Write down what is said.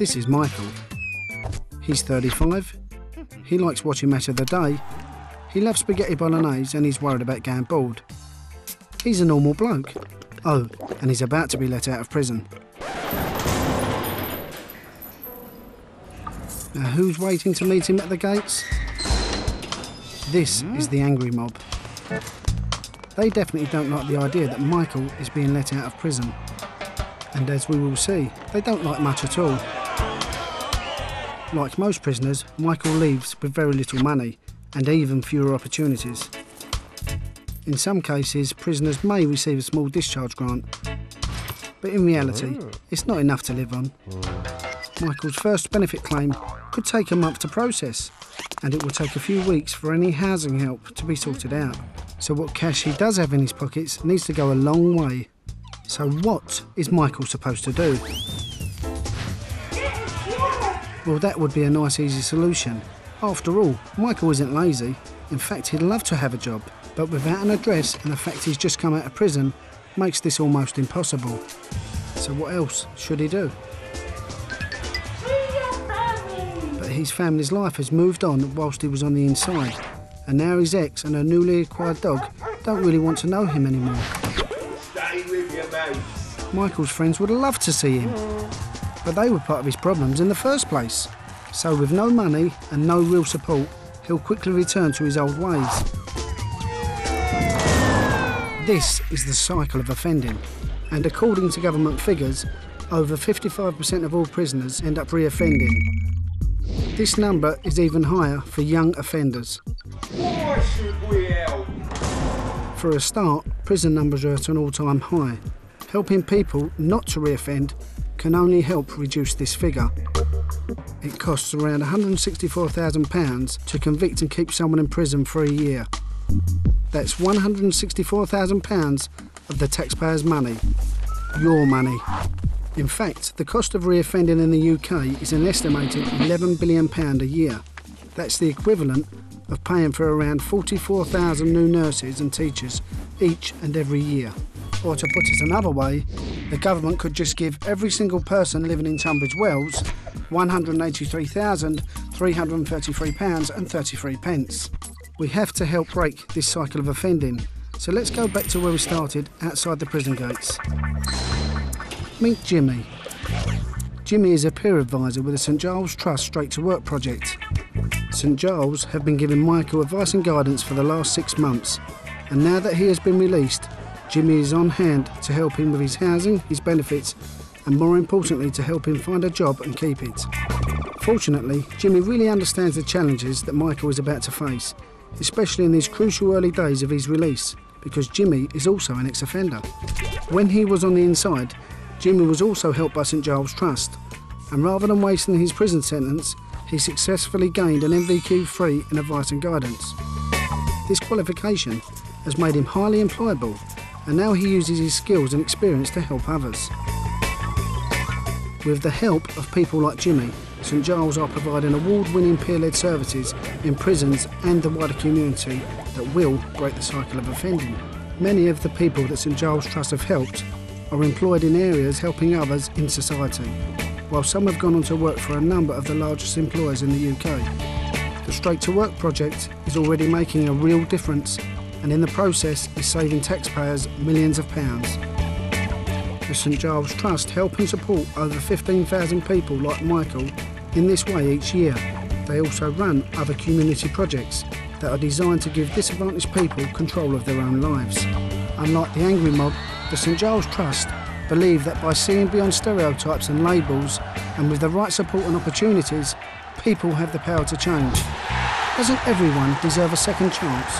This is Michael. He's 35. He likes watching Match of the Day. He loves spaghetti bolognese and he's worried about going bald. He's a normal bloke. Oh, and he's about to be let out of prison. Now who's waiting to meet him at the gates? This is the angry mob. They definitely don't like the idea that Michael is being let out of prison. And as we will see, they don't like much at all. Like most prisoners, Michael leaves with very little money and even fewer opportunities. In some cases, prisoners may receive a small discharge grant, but in reality, it's not enough to live on. Michael's first benefit claim could take a month to process, and it will take a few weeks for any housing help to be sorted out. So what cash he does have in his pockets needs to go a long way. So what is Michael supposed to do? Well, that would be a nice, easy solution. After all, Michael isn't lazy. In fact, he'd love to have a job, but without an address and the fact he's just come out of prison makes this almost impossible. So what else should he do? But his family's life has moved on whilst he was on the inside, and now his ex and her newly acquired dog don't really want to know him anymore. Stay with your mate. Michael's friends would love to see him, but they were part of his problems in the first place. So with no money and no real support, he'll quickly return to his old ways. This is the cycle of offending, and according to government figures, over 55% of all prisoners end up re-offending. This number is even higher for young offenders. Why should we help? For a start, prison numbers are at an all-time high. Helping people not to re-offend can only help reduce this figure. It costs around £164,000 to convict and keep someone in prison for a year. That's £164,000 of the taxpayers' money. Your money. In fact, the cost of re-offending in the UK is an estimated £11 billion a year. That's the equivalent of paying for around 44,000 new nurses and teachers each and every year. Or to put it another way, the government could just give every single person living in Tunbridge Wells £183,333.33. We have to help break this cycle of offending, so let's go back to where we started, outside the prison gates. Meet Jimmy. Jimmy is a peer advisor with the St Giles Trust Straight to Work project. St Giles have been giving Michael advice and guidance for the last 6 months, and now that he has been released, Jimmy is on hand to help him with his housing, his benefits, and more importantly to help him find a job and keep it. Fortunately, Jimmy really understands the challenges that Michael is about to face, especially in these crucial early days of his release, because Jimmy is also an ex-offender. When he was on the inside, Jimmy was also helped by St Giles Trust, and rather than wasting his prison sentence, he successfully gained an NVQ3 in advice and guidance. This qualification has made him highly employable, and now he uses his skills and experience to help others. With the help of people like Jimmy, St Giles are providing award-winning peer-led services in prisons and the wider community that will break the cycle of offending. Many of the people that St Giles Trust have helped are employed in areas helping others in society, while some have gone on to work for a number of the largest employers in the UK. The Straight to Work project is already making a real difference, and in the process is saving taxpayers millions of pounds. The St Giles Trust help and support over 15,000 people like Michael in this way each year. They also run other community projects that are designed to give disadvantaged people control of their own lives. Unlike the angry mob, the St Giles Trust believe that by seeing beyond stereotypes and labels, and with the right support and opportunities, people have the power to change. Doesn't everyone deserve a second chance?